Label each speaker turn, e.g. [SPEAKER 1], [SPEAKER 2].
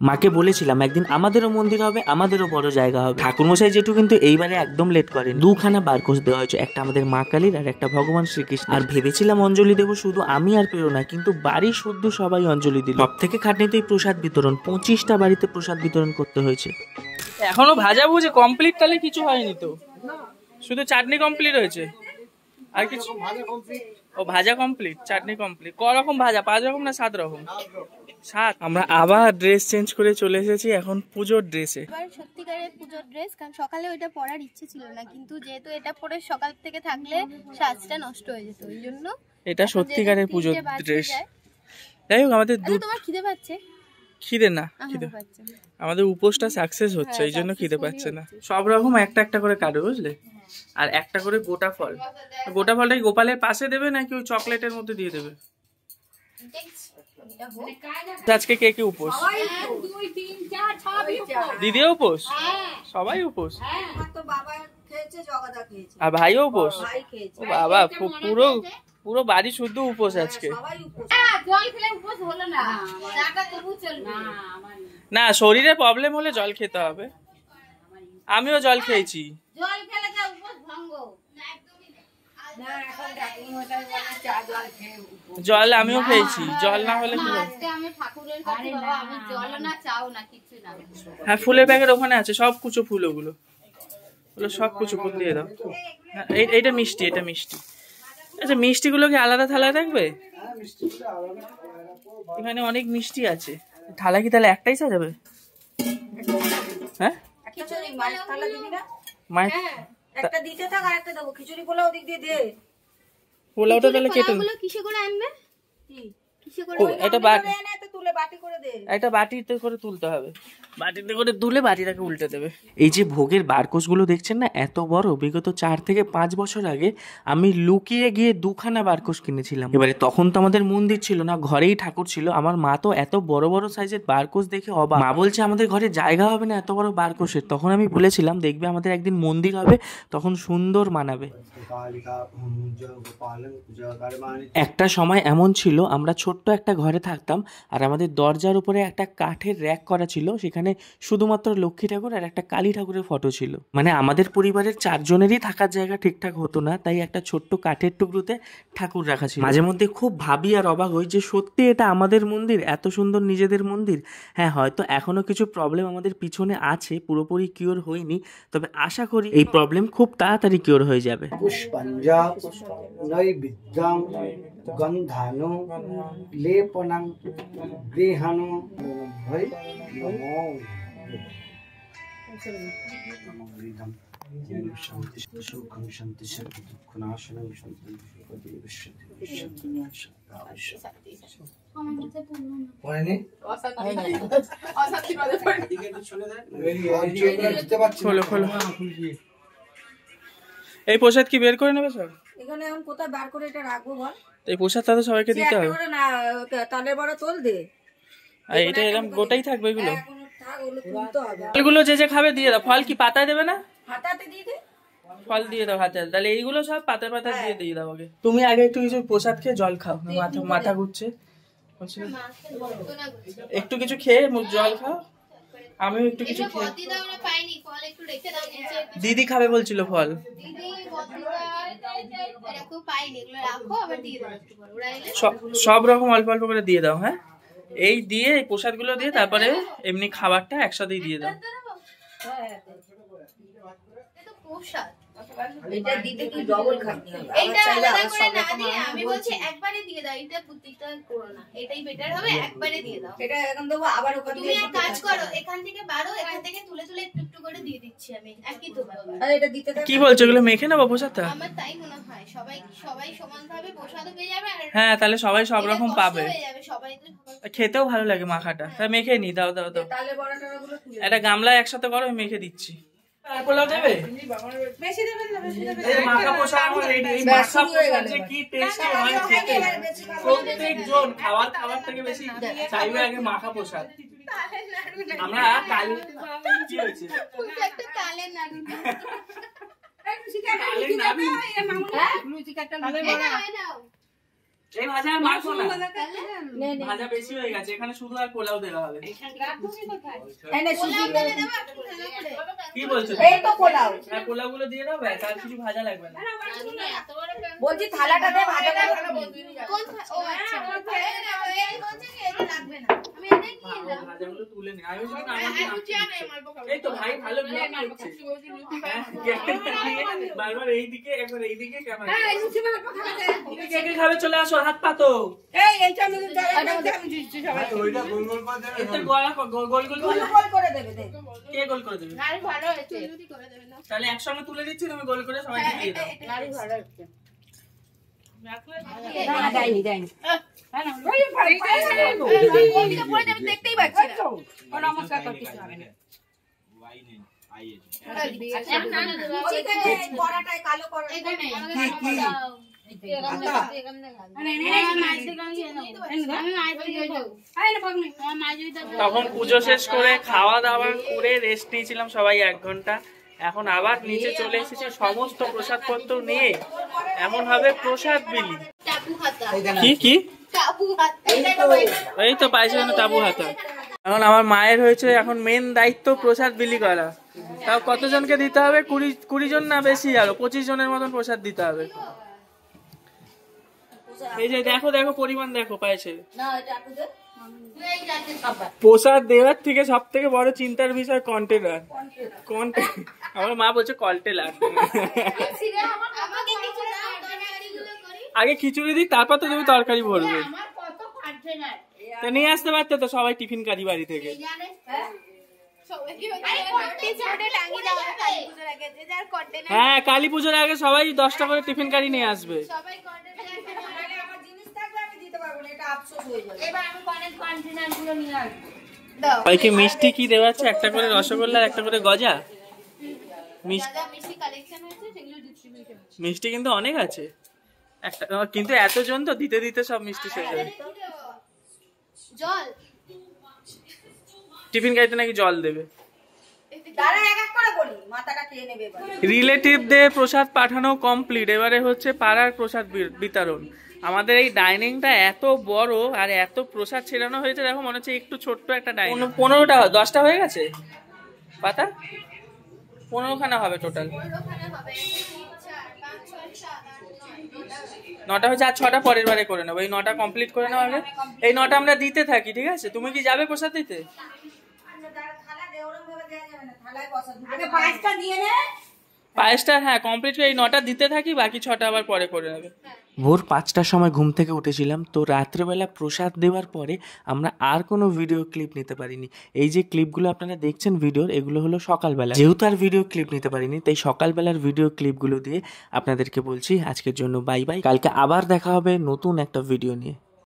[SPEAKER 1] মাকে বলেছিলাম একদিন আমাদেরও মন্দির হবে, আমাদেরও বড় জায়গা হবে। ঠাকুরমশাই জেঠু কিন্তু এইবারে একদম লেট করেন, 2খানা বারকোষ দেওয়া হয়েছে, একটা আমাদের মা কালীর আর একটা ভগবান শ্রীকৃষ্ণ। আর ভেবেছিলাম অঞ্জলি দেবো শুধু আমি আর প্রেরণা, কিন্তু বাড়ি শুদ্ধ সবাই অঞ্জলি দিল। সব থেকে খাটনিতেই প্রসাদ বিতরণ, 25টা বাড়িতে প্রসাদ বিতরণ করতে হয়েছে।
[SPEAKER 2] এখনো ভাজা ভুজি কমপ্লিট, তাহলে কিছু হয়নি তো, শুধু চাটনি কমপ্লিট হয়েছে আর কিছু। ও ভাজা কমপ্লিট, চাটনি কমপ্লিট। ক রকম ভাজা? 5 রকম না 7 রকম? 7। আমরা আবার ড্রেস চেঞ্জ করে চলে এসেছি এখন পুজোর ড্রেসে।
[SPEAKER 3] এবার সত্যিকারের পুজোর ড্রেস, কারণ সকালে ওইটা পরার ইচ্ছে ছিল না, কিন্তু যেহেতু এটা পরে সকাল থেকে থাকলে সাজটা নষ্ট হয়ে যেত, ওই জন্য
[SPEAKER 2] এটা সত্যিকারের পুজোর ড্রেস। যাই হোক, আমাদের
[SPEAKER 3] তোমার খিদে পাচ্ছে?
[SPEAKER 2] খিদে না, খিদে আমাদের উপোসটা সাকসেস হচ্ছে, এই জন্য খিদে পাচ্ছে না। সব রকম একটা একটা করে কাটবে, বুঝলে? আর একটা করে গোটা ফল। গোটা ফলটাই গোপালের পাশে দেবে নাকি ওই চকলেটের মধ্যে দিয়ে দেবে? আজকে কে কে উপোস? দিদিও উপোস, সবাই উপোস, আর ভাইও উপোস। ও বাবা, পুরো পুরো বাড়ি শুদ্ধ উপোস আজকে। না, শরীরে প্রবলেম হলে জল খেতে হবে। আমিও জল খেয়েছি। জল আমিও খেয়েছি, জল না হলে কি? হ্যাঁ, ফুলের প্যাকেট ওখানে আছে, সব কুচো ফুল, ওগুলো সব কুচো ফুল দিয়ে দাও। এইটা মিষ্টি, এটা মিষ্টি। আচ্ছা, মিষ্টি গুলো কি আলাদা থালায় থাকবে? এখানে অনেক মিষ্টি আছে। থালা কি তাহলে একটাই সাজাবে? হ্যাঁ, পোলাওটা তাহলে কেটে একটা বাটিতে করে তুলতে হবে, বাটিতে করে তুলে বাটিটাকে উল্টে দেবে।
[SPEAKER 1] এই যে ভোগের বারকোষগুলো দেখছেন না, এত বড়, বিগত 4 থেকে 5 বছর আগে আমি লুকিয়ে গিয়ে 2খানা বারকোষ কিনেছিলাম। এবারে তখন তো আমাদের মন্দির ছিল না, ঘরেই ঠাকুর ছিল। আমার মা তো এত বড় বড় সাইজের বারকোষ দেখে অবাক। মা বলছে আমাদের ঘরে জায়গা হবে না এত বড় বারকোষের। তখন আমি বলেছিলাম দেখবে আমাদের একদিন মন্দির হবে, তখন সুন্দর মানাবে। একটা সময় এমন ছিল, আমরা ছোট্ট একটা ঘরে থাকতাম, আর আমাদের দরজার উপরে একটা কাঠের র্যাক করা ছিল, সেখানে শুধুমাত্র লক্ষ্মী ঠাকুর আর একটা কালী ঠাকুরের ফটো ছিল। মানে আমাদের পরিবারের 4 জনেরই থাকার জায়গা ঠিকঠাক হতো না, তাই একটা ছোট্ট কাঠের টুকরোতে ঠাকুর রাখা ছিল। মাঝে মধ্যে খুব ভাবি আর অবাক হই যে সত্যি এটা আমাদের মন্দির, এত সুন্দর নিজেদের মন্দির। হ্যাঁ, হয়তো এখনো কিছু প্রবলেম আমাদের পিছনে আছে, পুরোপুরি কিওর হয়নি, তবে আশা করি এই প্রবলেম খুব তাড়াতাড়ি কিওর হয়ে যাবে।
[SPEAKER 4] পুষ্পাঞ্জা নৈবেদ্যং গন্ধানো লেপনং গৃহানো ভৈ নমো শান্তি সুখং শান্তি শান্তি দুঃখনাশনং শান্তি
[SPEAKER 2] এই প্রসাদ কি বের করে নেবে সব?
[SPEAKER 5] এখানে এখন কোথায় বার করে এটা রাখবো বল?
[SPEAKER 2] এই প্রসাদটা তো সবাইকে দিতে হবে
[SPEAKER 5] না, তালের বড়া তোল দে।
[SPEAKER 2] আর এটা এরকম গোটাই থাকবে এগুলো? ফলগুলো যে যে খাবে দিয়ে দাও। ফল কি পাতায় দেবে না?
[SPEAKER 5] হাতাতে দিয়ে দে।
[SPEAKER 2] ফল দিয়ে দাও হাতে। তাহলে এইগুলো সব পাতা পাতা দিয়ে দাও আগে। তুমি আগে একটু কিছু প্রসাদ খেয়ে জল খাও, মাথা ঘুরছে। একটু কিছু খেয়ে জল খাও। আমিও একটু কিছু খেয়ে। দিদি খাবে বলছিল ফল। সব রকম অল্প অল্প করে দিয়ে দাও। হ্যাঁ, এই দিয়ে এই প্রসাদ গুলো দিয়ে তারপরে এমনি খাবারটা একসাথেই দিয়ে দাও।
[SPEAKER 5] এটা দিতে কি ডবল খাটনি হবে?
[SPEAKER 3] এটা আলাদা করে না দিয়ে আমি বলছি একবারে দিয়ে দাও, এটা বুদ্ধিটা করো না, এটাই বেটার হবে, একবারে দিয়ে দাও।
[SPEAKER 5] এটা এখন দেবো, আবার ওখান থেকে
[SPEAKER 3] তুমি এক কাজ করো, এখান থেকে বারো, এখান থেকে তুলে তুলে একটু একটু করে দিয়ে দিচ্ছি আমি, একই তো ব্যাপার।
[SPEAKER 5] আরে এটা দিতে
[SPEAKER 2] কি বলছো, এগুলো মেখে নেবো প্রসাদটা?
[SPEAKER 3] আমার তাই মনে হয়, সবাই সমানভাবে প্রসাদও পেয়ে যাবে।
[SPEAKER 2] হ্যাঁ, তাহলে সবাই সব রকম পাবে,
[SPEAKER 3] সবাই
[SPEAKER 2] খেতেও ভালো লাগে মাখাটা। তাই মেখে নি, দাও দাও দাও।
[SPEAKER 5] তালে বড়াটা গুলো
[SPEAKER 2] একটা গামলায় একসাথে করো, মেখে দিচ্ছি। পোলাও দেবে?
[SPEAKER 5] বেশি দেবেন না, বেশি দেবেন।
[SPEAKER 2] এই মাখা প্রসাদ আমার রেডি। এই মাখা প্রসাদ যে কি টেস্টি হয় খেতে। প্রত্যেকজন খাবার থেকে বেশি চাইবে আগে মাখা প্রসাদ। আমরা কালি কি হয়েছে?
[SPEAKER 3] একটা তালের নাড়ু।
[SPEAKER 2] তালের নাড়ু?
[SPEAKER 5] লুচি কাটটা নাও।
[SPEAKER 2] এই ভাজা আর মাখো না, ভাজা বেশি হয়ে গেছে, এখানে শুধু আর পোলাও দেওয়া হবে। কি বলছো?
[SPEAKER 5] এই তো পোলাও।
[SPEAKER 2] হ্যাঁ পোলাও গুলো দিয়ে দাও, ব্যাস আর কিছু ভাজা লাগবে না।
[SPEAKER 5] বলছি থালাটা দে, ভাজা
[SPEAKER 2] ভাজাগুলো তুলে নে, আমি বলছি এই তো ভাই ভালো ব্লগ করছে। বারবার এইদিকে একবার এইদিকে ক্যামেরা, কে কে খাবে চলে আসো, হাত পাতো। গোল করে দেবে, কে গোল করে দেবে? তাহলে একসঙ্গে তুলে দিচ্ছি, তুমি গোল করে সবাই দিয়ে দাও।
[SPEAKER 5] দেখতেই পাচ্ছি না। কড়াটায় কালো করো।
[SPEAKER 2] তখন পুজো শেষ করে খাওয়া দাওয়া করে রেস্ট নিয়েছিলাম সবাই 1 ঘন্টা। এখন আবার নিচে চলে এসেছি সমস্ত প্রসাদপত্র নিয়ে, এখন হবে প্রসাদ বিলি। কি কি এই তো পাইছি না তাবু হাতা। এখন আমার মায়ের হয়েছে এখন মেন দায়িত্ব প্রসাদ বিলি করা। তাও কতজনকে দিতে হবে? 20 জন না বেশি, আরো 25 জনের মতন প্রসাদ দিতে হবে। এই যে দেখো দেখো পরিমাণ দেখো পায়েছে। প্রসাদ দেওয়ার থেকে সব থেকে বড় চিন্তার বিষয় কন্টেনার। আমার মা বলছে কন্টেনার। আগে খিচুড়ি দিই, তারপর তো তুমি তরকারি ভরবে। তো নিয়ে আসতে পারতে তো সবাই টিফিন কারি বাড়ি থেকে। হ্যাঁ কালী পুজোর আগে সবাই 10টা করে টিফিন কারি নিয়ে আসবে। কি মিষ্টি কি দেওয়া আছে? একটা করে রসগোল্লা, একটা করে গজা। মিষ্টি কিন্তু অনেক আছে, একটা কিন্তু এতজন তো দিতে দিতে সব মিষ্টি শেষ হবে।
[SPEAKER 3] জল
[SPEAKER 2] টিফিন খাইতে নাকি জল দেবে। রিলেটিভদের প্রসাদ পাঠানো কমপ্লিট, এবারে হচ্ছে পাড়ার প্রসাদ বিতরণ। আমাদের এই ডাইনিংটা এত বড় আর এত প্রসাদ ছেড়ানো হয়েছে, দেখো মনে হচ্ছে একটু ছোট্ট একটা ডাইনিং। 15টা 10টা হয়ে গেছে পাতা, 15 খানা হবে টোটাল। 9টা হয়েছে, আর 6টা পরের বারে করে নেবো। এই 9টা কমপ্লিট করে নেওয়া হবে। এই 9টা আমরা দিতে থাকি, ঠিক আছে? তুমি কি যাবে প্রসাদ দিতে? পায়েসটা হ্যাঁ কমপ্লিট, এই 9টা দিতে থাকি, বাকি 6টা আবার পরে করে নেবে।
[SPEAKER 1] ভোর 5টার সময় ঘুম থেকে উঠেছিলাম। তো রাত্রেবেলা প্রসাদ দেওয়ার পরে আমরা আর কোনো ভিডিও ক্লিপ নিতে পারিনি। এই যে ক্লিপগুলো আপনারা দেখছেন ভিডিওর, এগুলো হলো সকালবেলা। যেহেতু আর ভিডিও ক্লিপ নিতে পারিনি, তাই সকালবেলার ভিডিও ক্লিপগুলো দিয়ে আপনাদেরকে বলছি আজকের জন্য বাই বাই। কালকে আবার দেখা হবে নতুন একটা ভিডিও নিয়ে।